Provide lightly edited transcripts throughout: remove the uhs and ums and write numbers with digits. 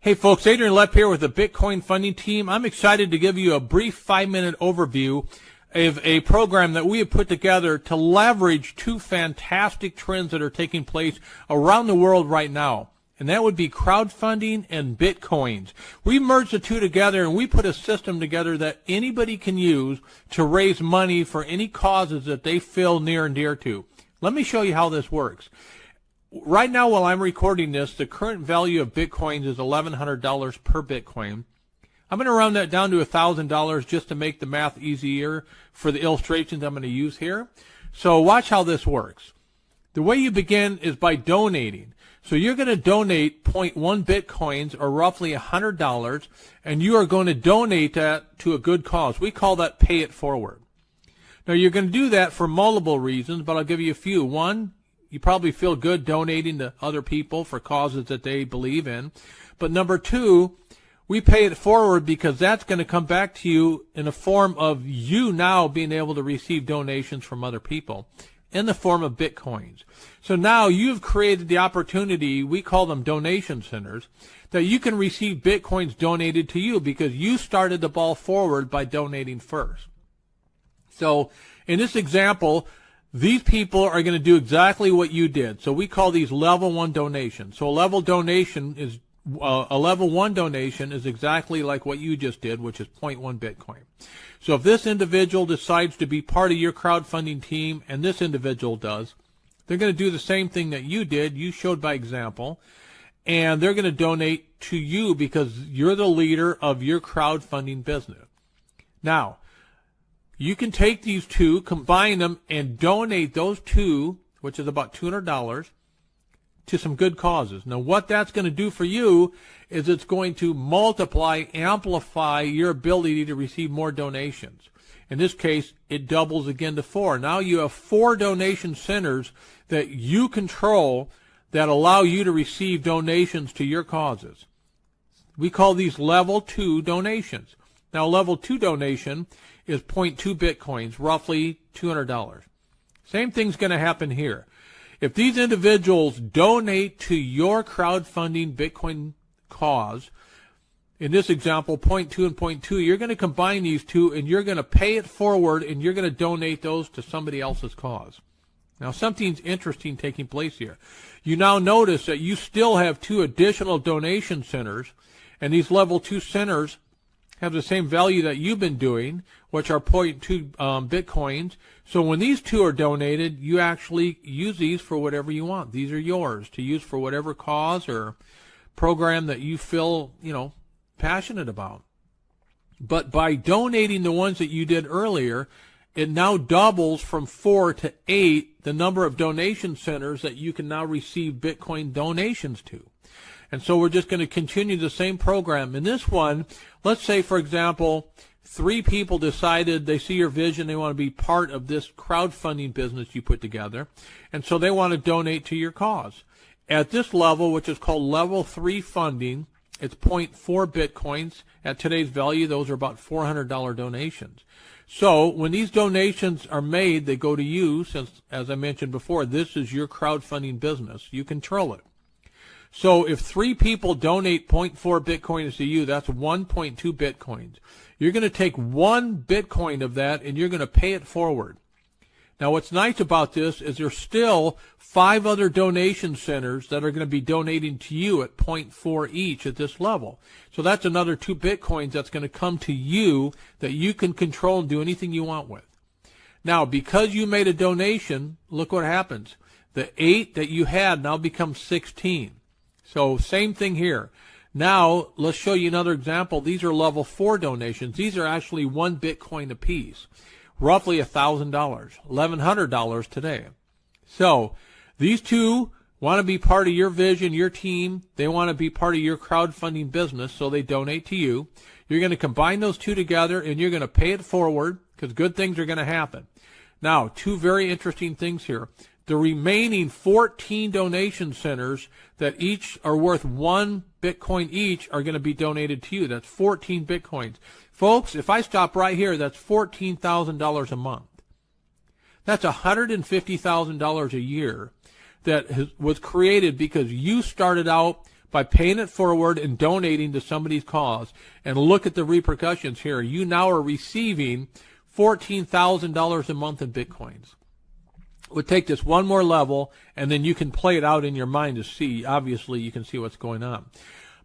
Hey folks, Adrian Lepp here with the Bitcoin funding team. I'm excited to give you a brief 5-minute overview of a program that we have put together to leverage two fantastic trends that are taking place around the world right now. And that would be crowdfunding and Bitcoins. We merged the two together and we put a system together that anybody can use to raise money for any causes that they feel near and dear to. Let me show you how this works. Right now, while I'm recording this, the current value of Bitcoins is $1,100 per Bitcoin. I'm going to round that down to $1,000 just to make the math easier for the illustrations I'm going to use here. So watch how this works. The way you begin is by donating. So you're going to donate 0.1 Bitcoins, or roughly $100, and you are going to donate that to a good cause. We call that pay it forward. Now, you're going to do that for multiple reasons, but I'll give you a few. One, you probably feel good donating to other people for causes that they believe in. But number two, we pay it forward because that's going to come back to you in the form of you now being able to receive donations from other people in the form of Bitcoins. So now you've created the opportunity, we call them donation centers, that you can receive Bitcoins donated to you because you started the ball forward by donating first. So in this example, these people are going to do exactly what you did. So we call these level 1 donations. So a level 1 donation is exactly like what you just did, which is 0.1 Bitcoin. So if this individual decides to be part of your crowdfunding team, and this individual does, they're going to do the same thing that you did. You showed by example, and they're going to donate to you because you're the leader of your crowdfunding business. Now, you can take these two, combine them, and donate those two, which is about $200, to some good causes. Now, what that's going to do for you is it's going to multiply, amplify your ability to receive more donations. In this case, it doubles again to 4. Now you have 4 donation centers that you control that allow you to receive donations to your causes. We call these level 2 donations. Now, level 2 donation is 0.2 Bitcoins, roughly $200. Same thing's going to happen here. If these individuals donate to your crowdfunding Bitcoin cause, in this example, 0.2 and 0.2, you're going to combine these two and you're going to pay it forward and you're going to donate those to somebody else's cause. Now, something's interesting taking place here. You now notice that you still have 2 additional donation centers, and these level 2 centers have the same value that you've been doing, which are 0.2 Bitcoins. So when these 2 are donated, you actually use these for whatever you want. These are yours to use for whatever cause or program that you feel, passionate about. But by donating the ones that you did earlier, it now doubles from 4 to 8 the number of donation centers that you can now receive Bitcoin donations to. And so we're just going to continue the same program. In this one, let's say, for example, 3 people decided they see your vision, they want to be part of this crowdfunding business you put together, and so they want to donate to your cause. At this level, which is called level 3 funding, it's 0.4 Bitcoins. At today's value, those are about $400 donations. So when these donations are made, they go to you, since, as I mentioned before, this is your crowdfunding business. You control it. So if 3 people donate 0.4 Bitcoins to you, that's 1.2 Bitcoins. You're going to take 1 Bitcoin of that and you're going to pay it forward. Now, what's nice about this is there's still 5 other donation centers that are going to be donating to you at 0.4 each at this level. So that's another 2 Bitcoins that's going to come to you that you can control and do anything you want with. Now, because you made a donation, look what happens. The 8 that you had now becomes 16. So same thing here. Now, let's show you another example. These are level 4 donations. These are actually 1 Bitcoin apiece, roughly $1,000, $1,100 today. So these 2 want to be part of your vision, your team. They want to be part of your crowdfunding business, so they donate to you. You're going to combine those 2 together, and you're going to pay it forward because good things are going to happen. Now, 2 very interesting things here. The remaining 14 donation centers that each are worth 1 Bitcoin each are going to be donated to you. That's 14 Bitcoins. Folks, if I stop right here, that's $14,000 a month. That's $150,000 a year that was created because you started out by paying it forward and donating to somebody's cause. And look at the repercussions here. You now are receiving $14,000 a month in Bitcoins. It would take this one more level, and then you can play it out in your mind to see. Obviously, you can see what's going on.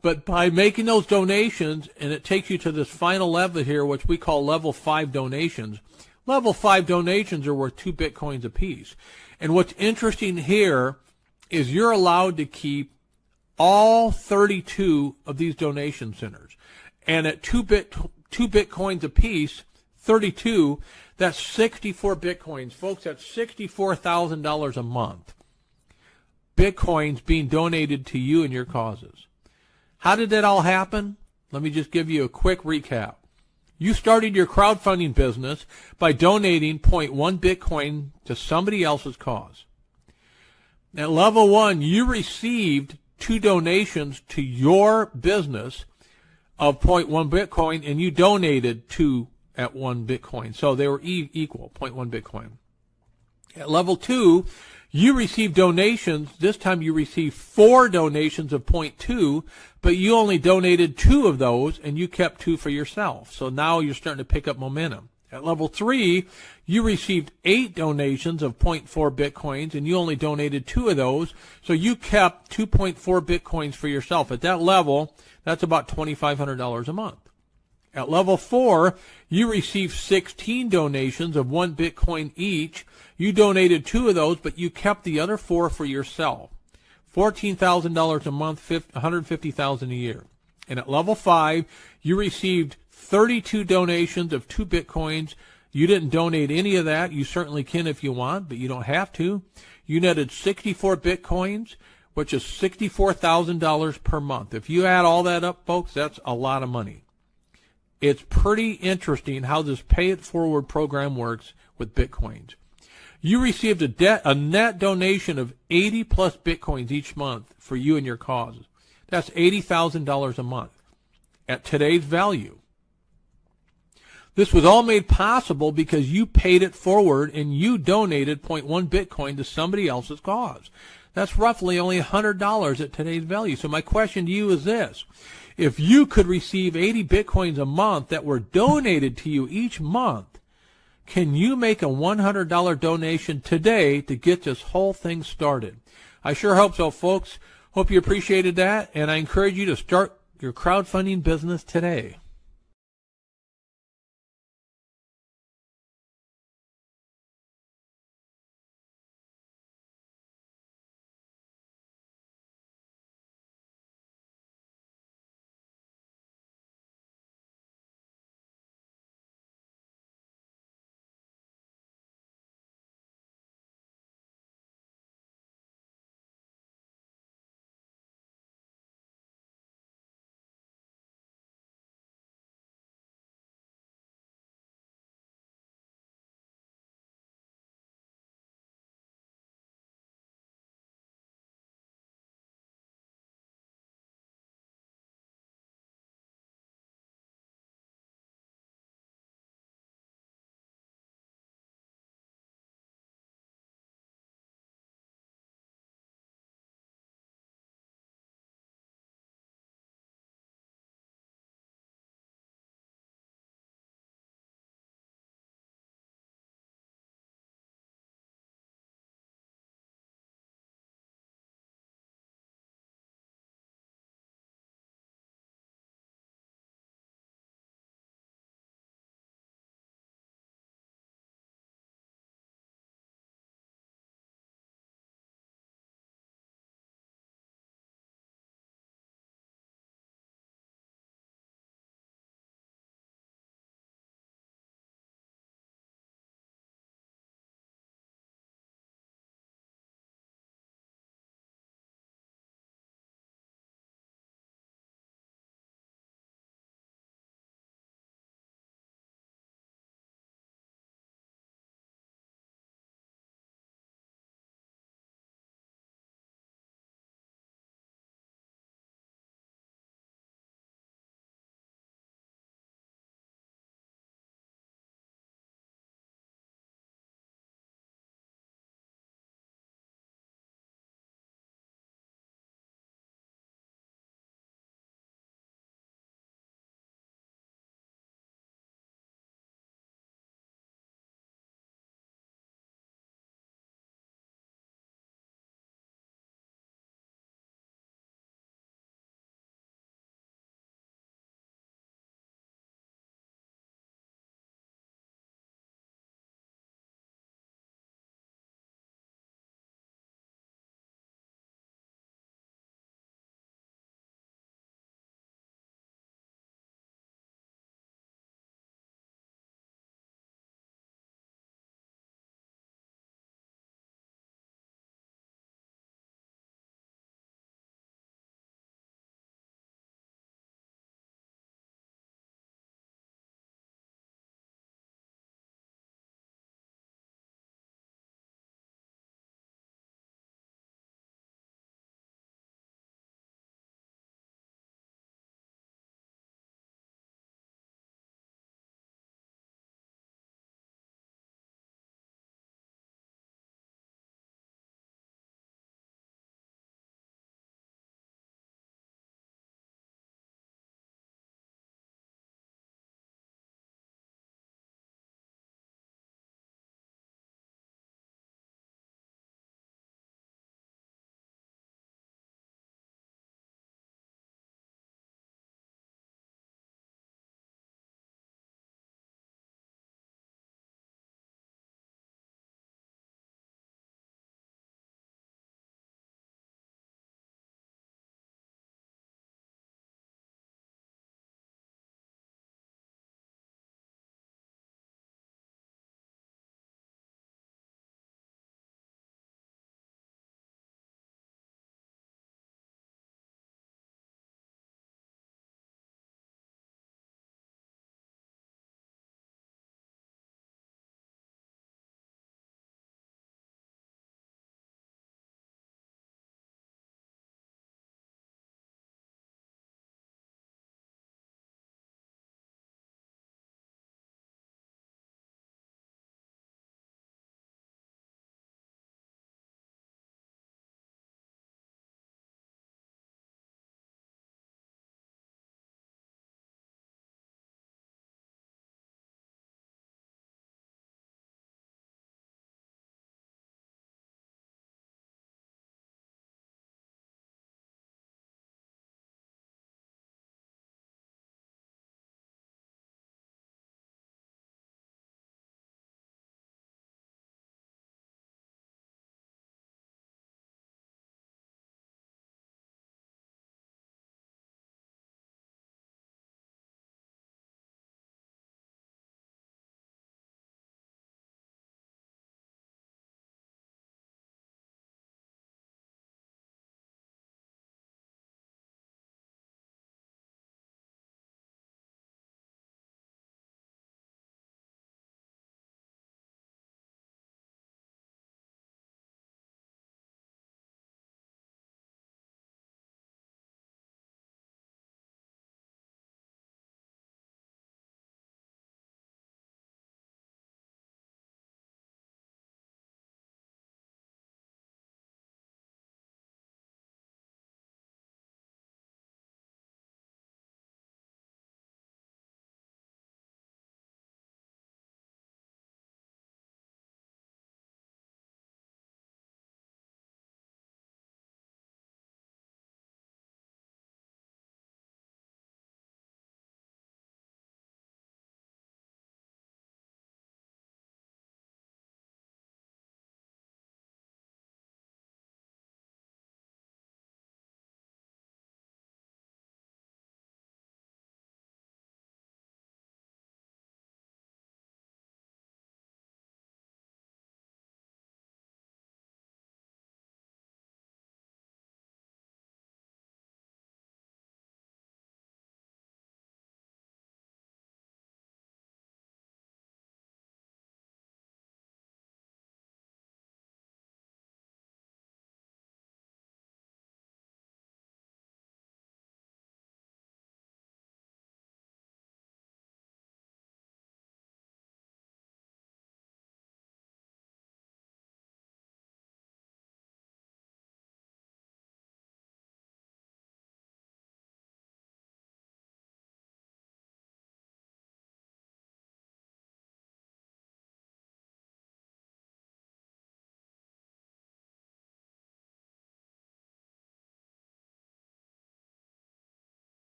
But by making those donations, and it takes you to this final level here, which we call level 5 donations. Level 5 donations are worth 2 Bitcoins apiece. And what's interesting here is you're allowed to keep all 32 of these donation centers. And at 2 Bitcoins apiece, 32, that's 64 Bitcoins. Folks, that's $64,000 a month. Bitcoins being donated to you and your causes. How did that all happen? Let me just give you a quick recap. You started your crowdfunding business by donating 0.1 Bitcoin to somebody else's cause. At level 1, you received 2 donations to your business of 0.1 Bitcoin, and you donated 2 at 1 Bitcoin. So they were equal, 0.1 Bitcoin. At level 2, you received donations. This time you received 4 donations of 0.2, but you only donated 2 of those, and you kept 2 for yourself. So now you're starting to pick up momentum. At level 3, you received 8 donations of 0.4 Bitcoins, and you only donated 2 of those, so you kept 2.4 Bitcoins for yourself. At that level, that's about $2,500 a month. At level 4, you received 16 donations of 1 Bitcoin each. You donated 2 of those, but you kept the other 4 for yourself. $14,000 a month, $150,000 a year. And at level 5, you received 32 donations of 2 Bitcoins. You didn't donate any of that. You certainly can if you want, but you don't have to. You netted 64 Bitcoins, which is $64,000 per month. If you add all that up, folks, that's a lot of money. It's pretty interesting how this pay it forward program works with Bitcoins. You received a net donation of 80 plus Bitcoins each month for you and your causes. That's $80,000 a month at today's value. This was all made possible because you paid it forward and you donated 0.1 Bitcoin to somebody else's cause. That's roughly only $100 at today's value. So my question to you is this. If you could receive 80 Bitcoins a month that were donated to you each month, can you make a $100 donation today to get this whole thing started? I sure hope so, folks. Hope you appreciated that, and I encourage you to start your crowdfunding business today.